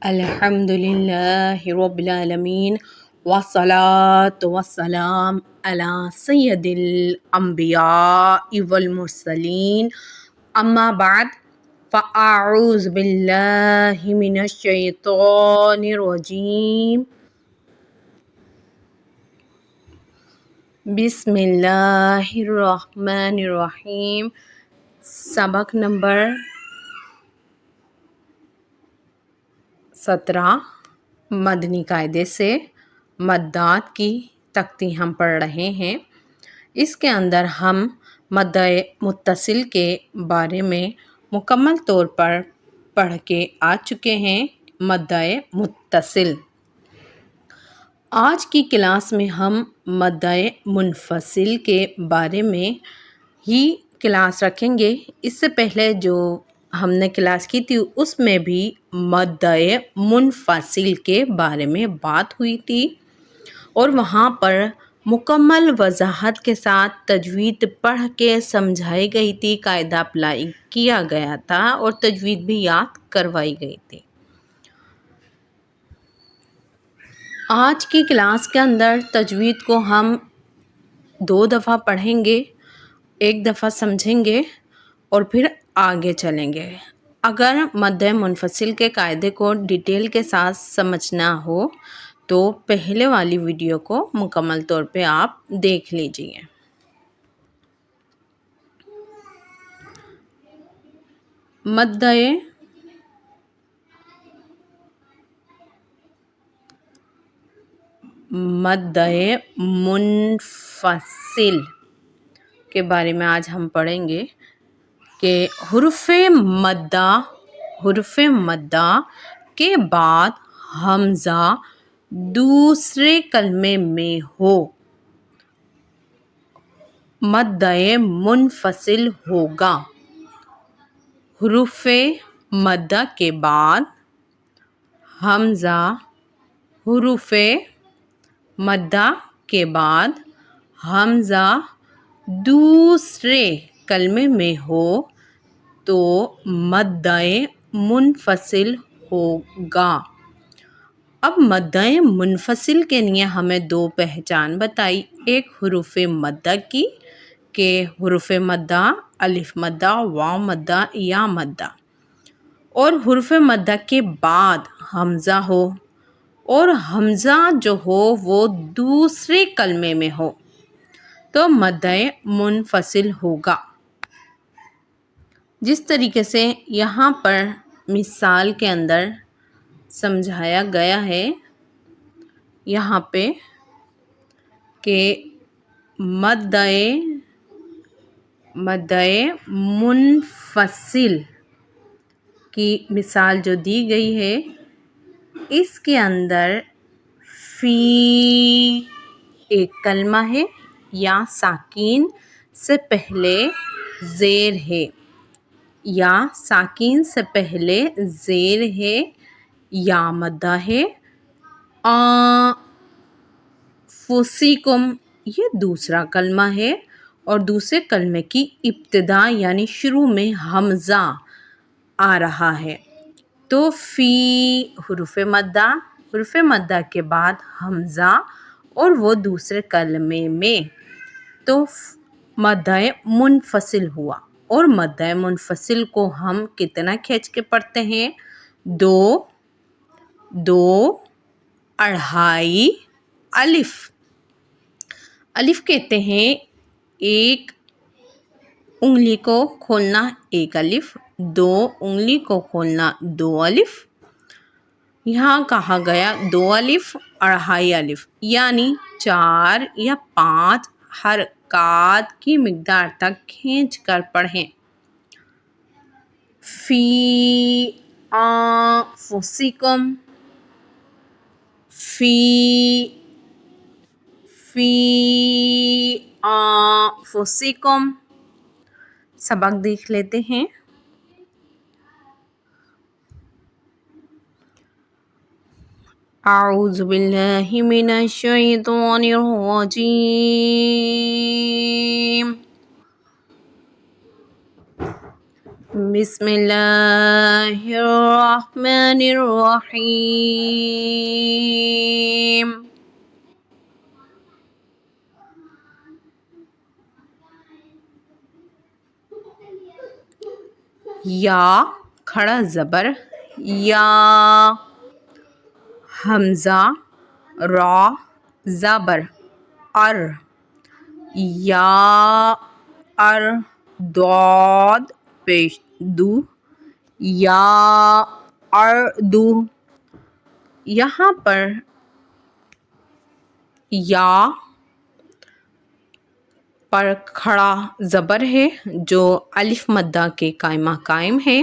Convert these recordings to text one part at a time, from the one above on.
الحمد للہ رب العالمین والصلاة والسلام علی سید الانبیاء والمرسلین اما بعد فاعوذ باللہ من الشیطان الرجیم بسم اللہ الرحمن الرحیم۔ سبق نمبر 17 مدنی قاعدے سے مدات کی تختی ہم پڑھ رہے ہیں۔ اس کے اندر ہم مد متصل کے بارے میں مکمل طور پر پڑھ کے آ چکے ہیں۔ مد متصل، آج کی کلاس میں ہم مد منفصل کے بارے میں ہی کلاس رکھیں گے۔ اس سے پہلے جو ہم نے کلاس کی تھی اس میں بھی مد منفصل کے بارے میں بات ہوئی تھی اور وہاں پر مکمل وضاحت کے ساتھ تجوید پڑھ کے سمجھائی گئی تھی، قاعدہ اپلائی کیا گیا تھا اور تجوید بھی یاد کروائی گئی تھی۔ آج کی کلاس کے اندر تجوید کو ہم 2 دفعہ پڑھیں گے، 1 دفعہ سمجھیں گے اور پھر آگے چلیں گے۔ اگر مد منفصل کے قاعدے کو ڈیٹیل کے ساتھ سمجھنا ہو تو پہلے والی ویڈیو کو مکمل طور پہ آپ دیکھ لیجئے۔ مد منفصل کے بارے میں آج ہم پڑھیں گے کہ حرف مدہ کے بعد حمزہ دوسرے کلمے میں ہو، مد منفصل ہوگا۔ حرف مدہ کے بعد حمزہ، حرف مدہ کے بعد حمزہ دوسرے کلمے میں ہو تو مد منفصل ہوگا۔ اب مد منفصل کے لیے ہمیں 2 پہچان بتائی، ایک حروف مدہ کی کہ حروف مدہ الف مدہ، واو مدہ، یا مدہ، اور حروف مدہ کے بعد حمزہ ہو اور حمزہ جو ہو وہ دوسرے کلمے میں ہو تو مد منفصل ہوگا۔ جس طریقے سے یہاں پر مثال کے اندر سمجھایا گیا ہے، یہاں پہ کہ مد منفصل کی مثال جو دی گئی ہے، اس کے اندر فی ایک کلمہ ہے، یا ساکین سے پہلے زیر ہے، یا ساکین سے پہلے زیر ہے، یا مدہ ہے، انفسکم یہ دوسرا کلمہ ہے اور دوسرے کلمے کی ابتدا یعنی شروع میں حمزہ آ رہا ہے تو فی حروف مدہ کے بعد حمزہ اور وہ دوسرے کلمے میں تو مد منفصل ہوا۔ اور مد منفصل کو ہم کتنا کھینچ کے پڑھتے ہیں؟ 2 2.5 الف۔ الف کہتے ہیں ایک انگلی کو کھولنا 1 الف، 2 انگلی کو کھولنا 2 الف، یہاں کہا گیا 2 الف 2.5 الف یعنی 4 یا 5 حرکات کی مقدار تک کھینچ کر پڑھیں۔ فی انفسکم، فی انفسکم۔ سبق دیکھ لیتے ہیں۔ اعوذ باللہ من الشیطان الرجیم۔ بسم اللہ الرحمن الرحیم. یا کھڑا زبر یا، حمزہ را زبر ار، یا ار، ضاد پیش دو، یا اردو. یہاں پر یا پر کھڑا زبر ہے جو الف مدہ کے قائمہ قائم ہے،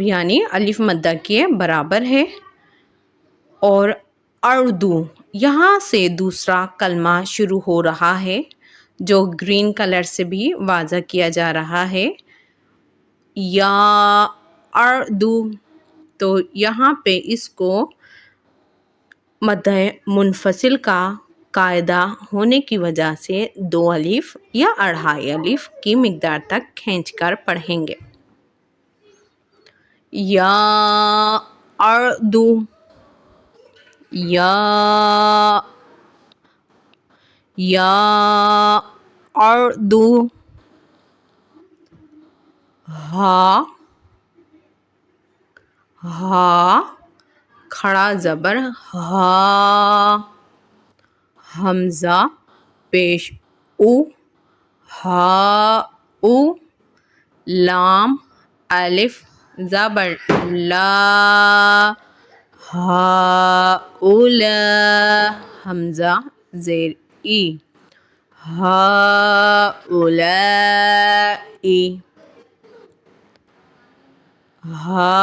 یعنی الف مدہ کے برابر ہے. اور اردو، یہاں سے دوسرا کلمہ شروع ہو رہا ہے جو گرین کلر سے بھی واضح کیا جا رہا ہے، یا اردو. تو یہاں پہ اس کو مد منفصل کا قاعدہ ہونے کی وجہ سے 2 الف یا 2.5 الف کی مقدار تک کھینچ کر پڑھیں گے. یا اردو، یا اردو. ہا کھڑا زبر ہا، حمزہ پیش او، ہا او، لام الف زبر لا، ہا اولا، حمزہ زیر ای، ہا اولائی، ہا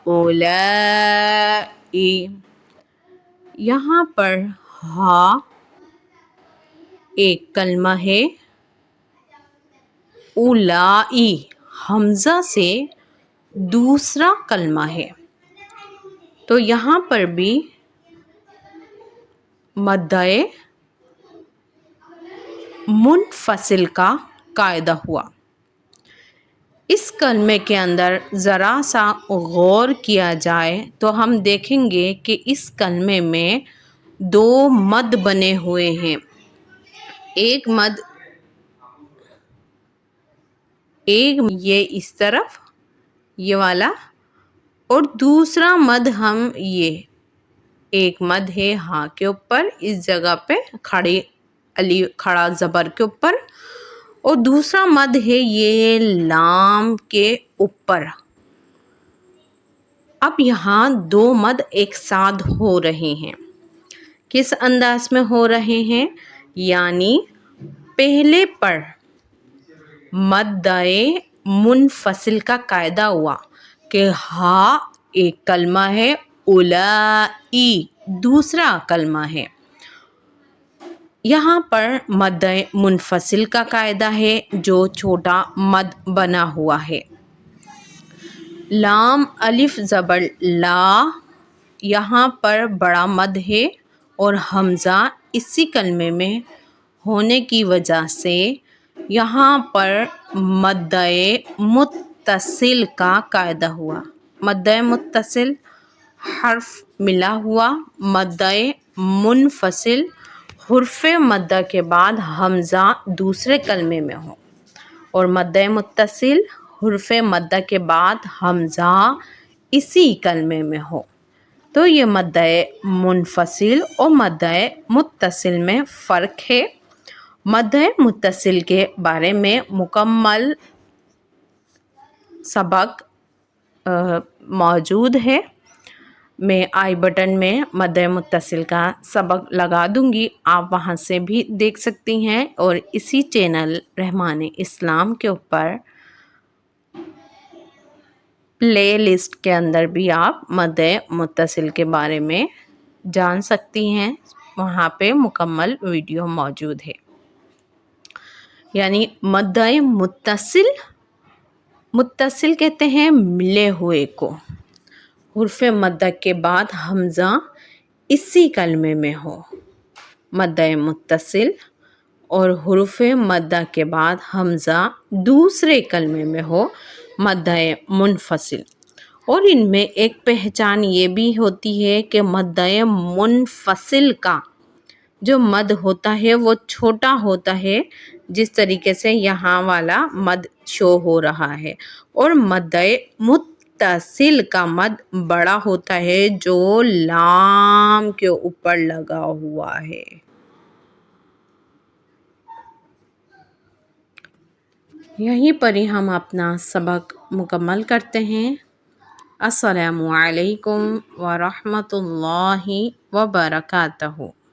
اولائی. یہاں پر ہا ایک کلمہ ہے، اولائی حمزہ سے دوسرا کلمہ ہے. تو یہاں پر بھی مدہ منفصل کا قاعدہ ہوا. اس کلمے کے اندر ذرا سا غور کیا جائے تو ہم دیکھیں گے کہ اس کلمے میں 2 مد بنے ہوئے ہیں. ایک مد یہ اس طرف یہ والا، اور دوسرا مد ہم یہ ایک مد ہے ہاں کے اوپر اس جگہ پہ کھڑا زبر کے اوپر، اور دوسرا مد ہے یہ لام کے اوپر. اب یہاں 2 مد ایک ساتھ ہو رہے ہیں. کس انداز میں ہو رہے ہیں؟ یعنی پہلے پر مدہ منفصل کا قاعدہ ہوا کہ ہا ایک کلمہ ہے، اولائی دوسرا کلمہ ہے. یہاں پر مدہ منفصل کا قاعدہ ہے جو چھوٹا مد بنا ہوا ہے. لام الف زبر لا، یہاں پر بڑا مد ہے اور حمزہ اسی کلمے میں ہونے کی وجہ سے یہاں پر مدہ متصل کا قاعدہ ہوا. مدہ متصل حرف ملا ہوا، مدہ منفصل حرف مدہ کے بعد حمزہ دوسرے کلمے میں ہو، اور مدہ متصل حرف مدہ کے بعد حمزہ اسی کلمے میں ہو. تو یہ مدہ منفصل اور مدہ متصل میں فرق ہے. مدہ متصل کے بارے میں مکمل سبق موجود ہے. میں آئی بٹن میں مدہ متصل کا سبق لگا دوں گی، آپ وہاں سے بھی دیکھ سکتی ہیں. اور اسی چینل رحمان اسلام کے اوپر پلے لسٹ کے اندر بھی آپ مدہ متصل کے بارے میں جان سکتی ہیں، وہاں پہ مکمل ویڈیو موجود ہے. یعنی مدہ متصل کہتے ہیں ملے ہوئے کو، حرف مدہ کے بعد حمزہ اسی کلمے میں ہو، مدہ متصل. اور حروف مدہ کے بعد حمزہ دوسرے کلمے میں ہو مدہ منفصل۔ اور ان میں ایک پہچان یہ بھی ہوتی ہے کہ مدہ منفصل کا جو مد ہوتا ہے وہ چھوٹا ہوتا ہے، جس طریقے سے یہاں والا مد شو ہو رہا ہے، اور مدہ متصل کا مد بڑا ہوتا ہے جو لام کے اوپر لگا ہوا ہے۔ یہیں پر ہی ہم اپنا سبق مکمل کرتے ہیں۔ السلام علیکم ورحمۃ اللہ وبرکاتہ۔